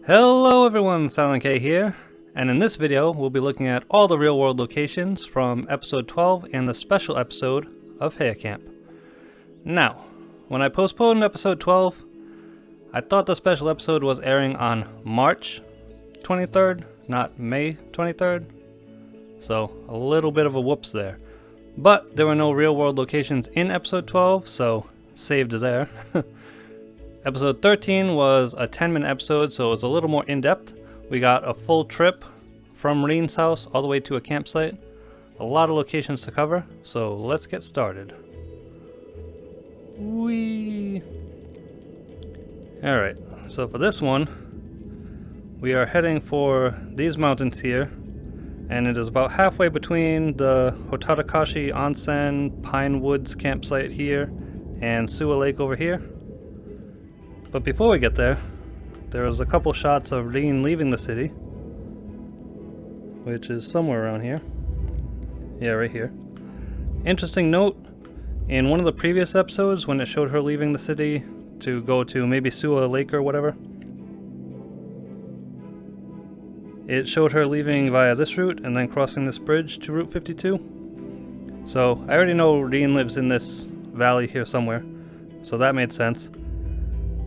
Hello everyone, Silent K here, and in this video we'll be looking at all the real world locations from episode 12 and the special episode of Heya Camp. Now, when I postponed episode 12, I thought the special episode was airing on March 23rd, not May 23rd, so a little bit of a whoops there. But there were no real world locations in episode 12, so saved there. Episode 13 was a 10-minute episode, so it's a little more in-depth. We got a full trip from Reen's house all the way to a campsite. A lot of locations to cover, so let's get started. Alright, so for this one, we are heading for these mountains here, and it is about halfway between the Hotarakashi Onsen Pine Woods campsite here and Suwa Lake over here. But before we get there, there was a couple shots of Reen leaving the city, which is somewhere around here. Yeah, right here. Interesting note, in one of the previous episodes when it showed her leaving the city to go to maybe Suwa Lake or whatever, it showed her leaving via this route and then crossing this bridge to Route 52. So I already know Reen lives in this valley here somewhere, so that made sense.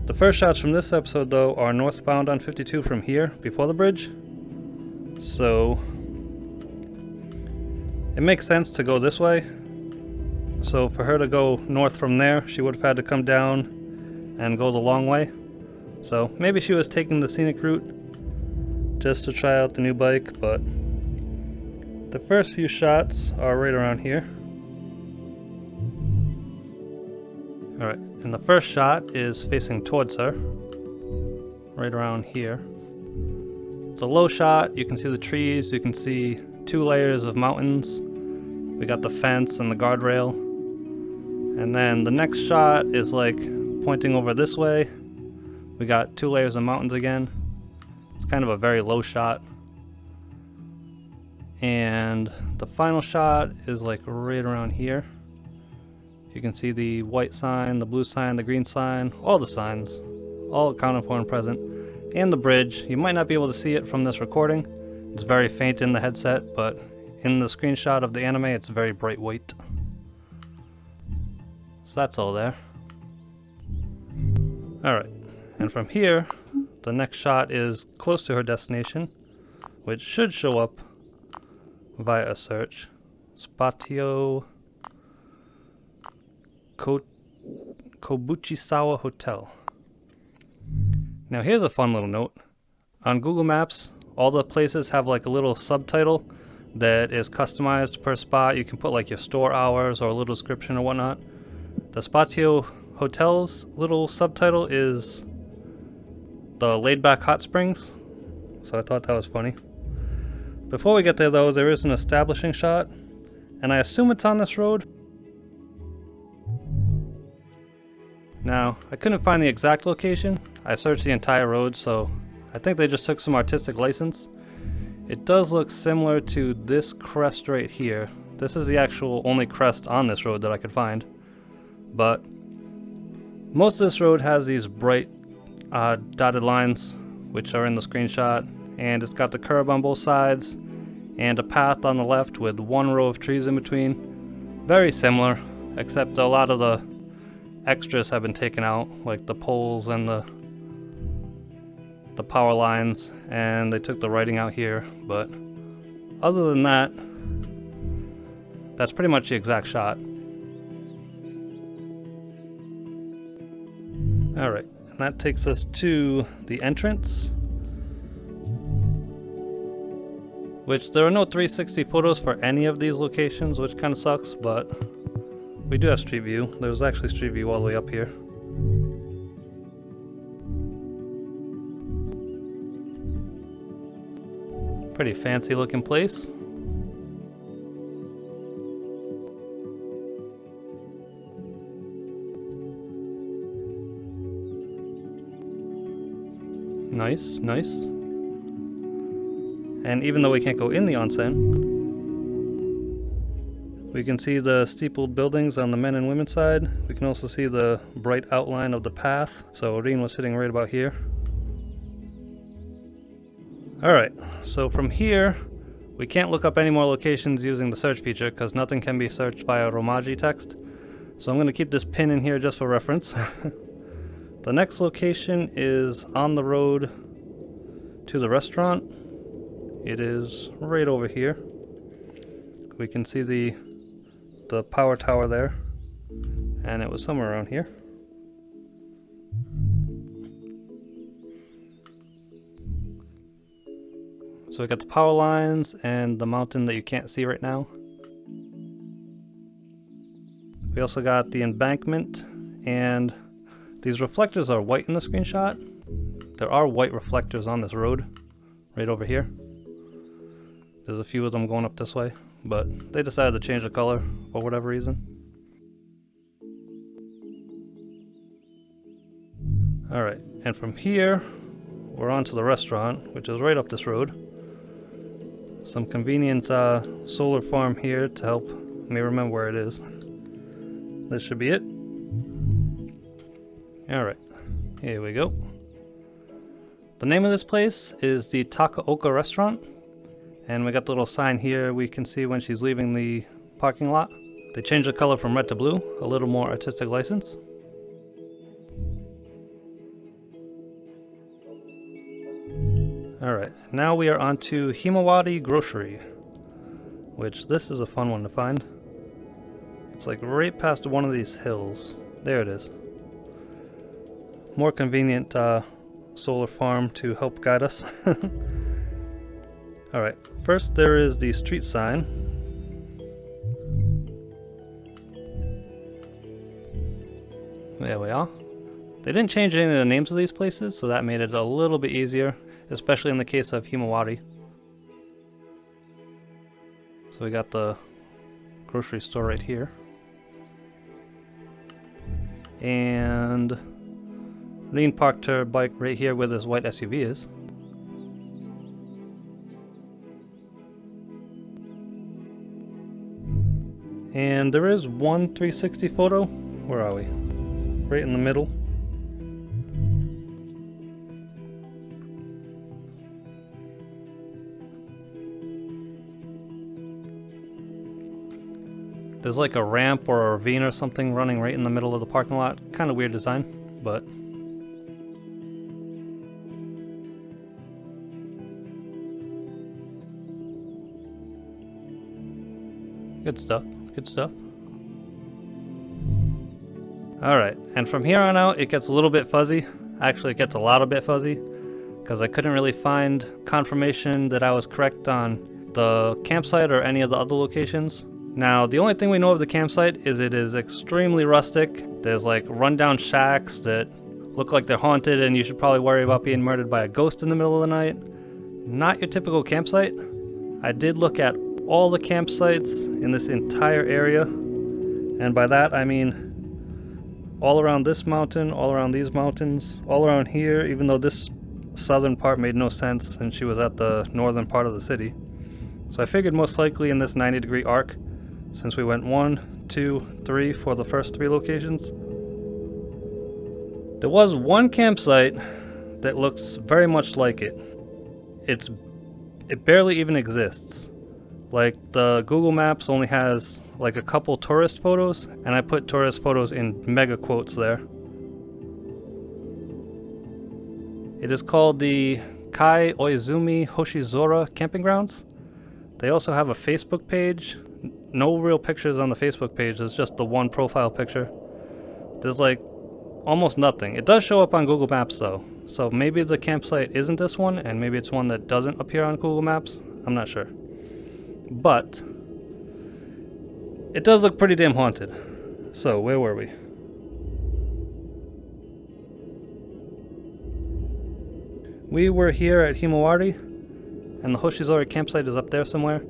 The first shots from this episode, though, are northbound on 52 from here, before the bridge. So it makes sense to go this way. So for her to go north from there, she would have had to come down and go the long way. So maybe she was taking the scenic route just to try out the new bike, but the first few shots are right around here. Alright, and the first shot is facing towards her, right around here. It's a low shot, you can see the trees, you can see 2 layers of mountains. We got the fence and the guardrail. And then the next shot is like pointing over this way. We got 2 layers of mountains again. It's kind of a very low shot. And the final shot is like right around here. You can see the white sign, the blue sign, the green sign, all the signs, all accounted for and present. And the bridge. You might not be able to see it from this recording. It's very faint in the headset, but in the screenshot of the anime, it's very bright white. So that's all there. Alright, and from here, the next shot is close to her destination, which should show up via a search. Spatio Kobuchisawa Hotel. Now here's a fun little note. On Google Maps, all the places have like a little subtitle that is customized per spot. You can put like your store hours or a little description or whatnot. The Spatio Hotel's little subtitle is the laid back hot springs, so I thought that was funny. Before we get there though, there is an establishing shot, and I assume it's on this road. Now, I couldn't find the exact location. I searched the entire road, so I think they just took some artistic license. It does look similar to this crest right here. This is the actual only crest on this road that I could find. But most of this road has these bright dotted lines, which are in the screenshot, and it's got the curb on both sides and a path on the left with 1 row of trees in between. Very similar, except a lot of the extras have been taken out, like the poles and the power lines, and they took the writing out here. But other than that, that's pretty much the exact shot. Alright, and that takes us to the entrance, which there are no 360 photos for any of these locations, which kind of sucks, but we do have street view. There's actually street view all the way up here. Pretty fancy looking place. Nice, nice. And even though we can't go in the onsen, we can see the steepled buildings on the men and women's side. We can also see the bright outline of the path. So Reen was sitting right about here. Alright, so from here, we can't look up any more locations using the search feature because nothing can be searched via Romaji text. So I'm going to keep this pin in here just for reference. The next location is on the road to the restaurant. It is right over here. We can see the power tower there, and it was somewhere around here. So we got the power lines and the mountain that you can't see right now. We also got the embankment, and these reflectors are white in the screenshot. There are white reflectors on this road, right over here. There's a few of them going up this way, but they decided to change the color for whatever reason. Alright, and from here, we're on to the restaurant, which is right up this road. Some convenient solar farm here to help me remember where it is. This should be it. Alright, here we go. The name of this place is the Takaoka Restaurant, and we got the little sign here we can see when she's leaving the parking lot. They changed the color from red to blue, a little more artistic license. Alright, now we are on to Himawari Grocery, which this is a fun one to find. It's like right past one of these hills. There it is. More convenient solar farm to help guide us. Alright, first there is the street sign. There we are. They didn't change any of the names of these places, so that made it a little bit easier, especially in the case of Himawari. So we got the grocery store right here. And Lean parked her bike right here where this white SUV is. And there is one 360 photo. Where are we? Right in the middle. There's like a ramp or a ravine or something running right in the middle of the parking lot. Kind of weird design, but good stuff, good stuff. Alright, and from here on out it gets a little bit fuzzy. Actually, it gets a lot of bit fuzzy because I couldn't really find confirmation that I was correct on the campsite or any of the other locations. Now, the only thing we know of the campsite is it is extremely rustic. There's like rundown shacks that look like they're haunted and you should probably worry about being murdered by a ghost in the middle of the night. Not your typical campsite. I did look at all the campsites in this entire area, and by that I mean all around this mountain, all around these mountains, all around here, even though this southern part made no sense and she was at the northern part of the city. So I figured most likely in this 90-degree arc, since we went 1, 2, 3 for the first 3 locations. There was one campsite that looks very much like it. It barely even exists. Like, the Google Maps only has like a couple tourist photos, and I put tourist photos in mega quotes there. It is called the Kaioizumi Hoshizora Camping Grounds. They also have a Facebook page. No real pictures on the Facebook page, it's just the one profile picture. There's like almost nothing. It does show up on Google Maps though, so maybe the campsite isn't this one, and maybe it's one that doesn't appear on Google Maps. I'm not sure. But it does look pretty damn haunted. So, where were we? We were here at Himawari, and the Hoshizora campsite is up there somewhere.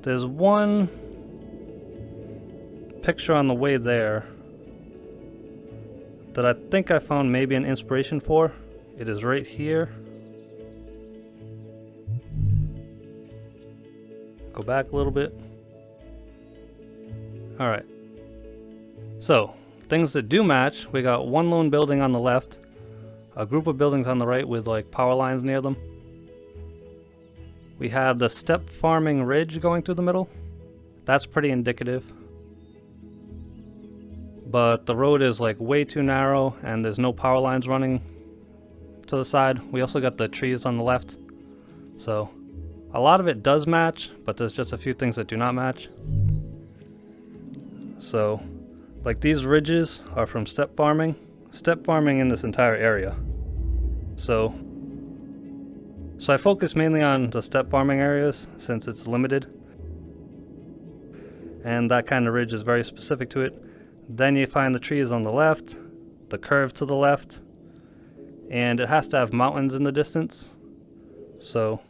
There's one picture on the way there that I think I found maybe an inspiration for. It is right here. Go back a little bit. Alright. So, things that do match, we got one lone building on the left, a group of buildings on the right with like power lines near them. We have the step farming ridge going through the middle. That's pretty indicative. But the road is like way too narrow and there's no power lines running to the side. We also got the trees on the left. So a lot of it does match, but there's just a few things that do not match. So like these ridges are from step farming in this entire area. So I focus mainly on the step farming areas since it's limited. And that kind of ridge is very specific to it. Then you find the trees on the left, the curve to the left, and it has to have mountains in the distance. So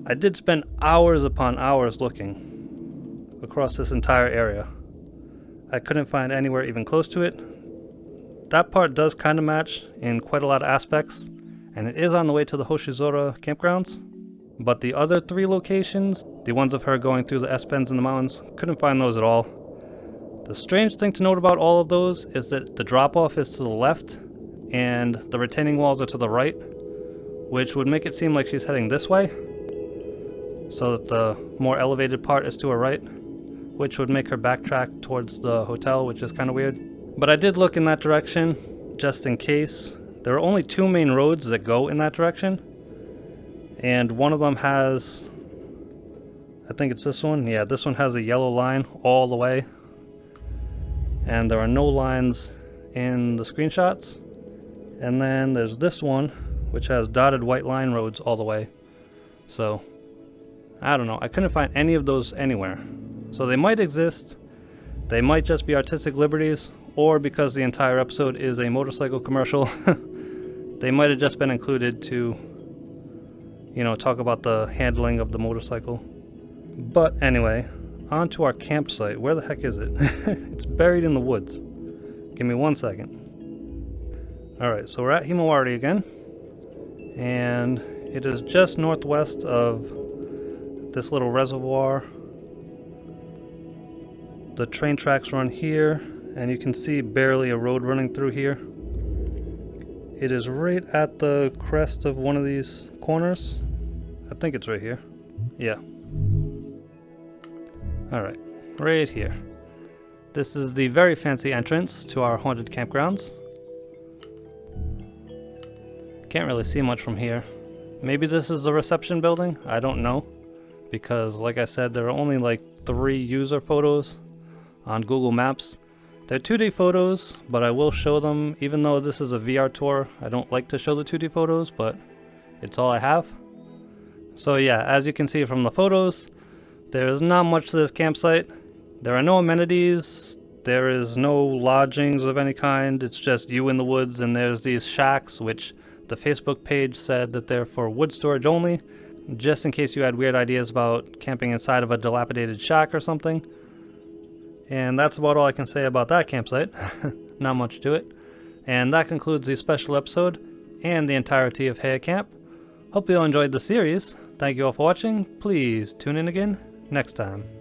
I did spend hours upon hours looking across this entire area. I couldn't find anywhere even close to it. That part does kind of match in quite a lot of aspects, and it is on the way to the Hoshizora campgrounds. But the other 3 locations, the ones of her going through the S-bends in the mountains, couldn't find those at all. The strange thing to note about all of those is that the drop-off is to the left, and the retaining walls are to the right, which would make it seem like she's heading this way, so that the more elevated part is to her right, which would make her backtrack towards the hotel, which is kind of weird. But I did look in that direction, just in case. There are only 2 main roads that go in that direction, and one of them has, I think it's this one, yeah, this one has a yellow line all the way, and there are no lines in the screenshots. And then there's this one, which has dotted white line roads all the way. So, I don't know, I couldn't find any of those anywhere. So they might exist, they might just be artistic liberties, or because the entire episode is a motorcycle commercial, they might have just been included to, you know, talk about the handling of the motorcycle. But anyway, on to our campsite. Where the heck is it? It's buried in the woods. Give me 1 second. Alright, so we're at Himawari again, and it is just northwest of this little reservoir. The train tracks run here, and you can see barely a road running through here. It is right at the crest of one of these corners. I think it's right here. Yeah. Alright, right here. This is the very fancy entrance to our haunted campgrounds. Can't really see much from here. Maybe this is the reception building? I don't know. Because like I said, there are only like 3 user photos on Google Maps. They're 2D photos, but I will show them. Even though this is a VR tour, I don't like to show the 2D photos, but it's all I have. So yeah, as you can see from the photos, there is not much to this campsite. There are no amenities, there is no lodgings of any kind, it's just you in the woods, and there's these shacks, which the Facebook page said that they're for wood storage only, just in case you had weird ideas about camping inside of a dilapidated shack or something. And that's about all I can say about that campsite. Not much to it. And that concludes the special episode and the entirety of Heya Camp. Hope you all enjoyed the series. Thank you all for watching. Please tune in again next time.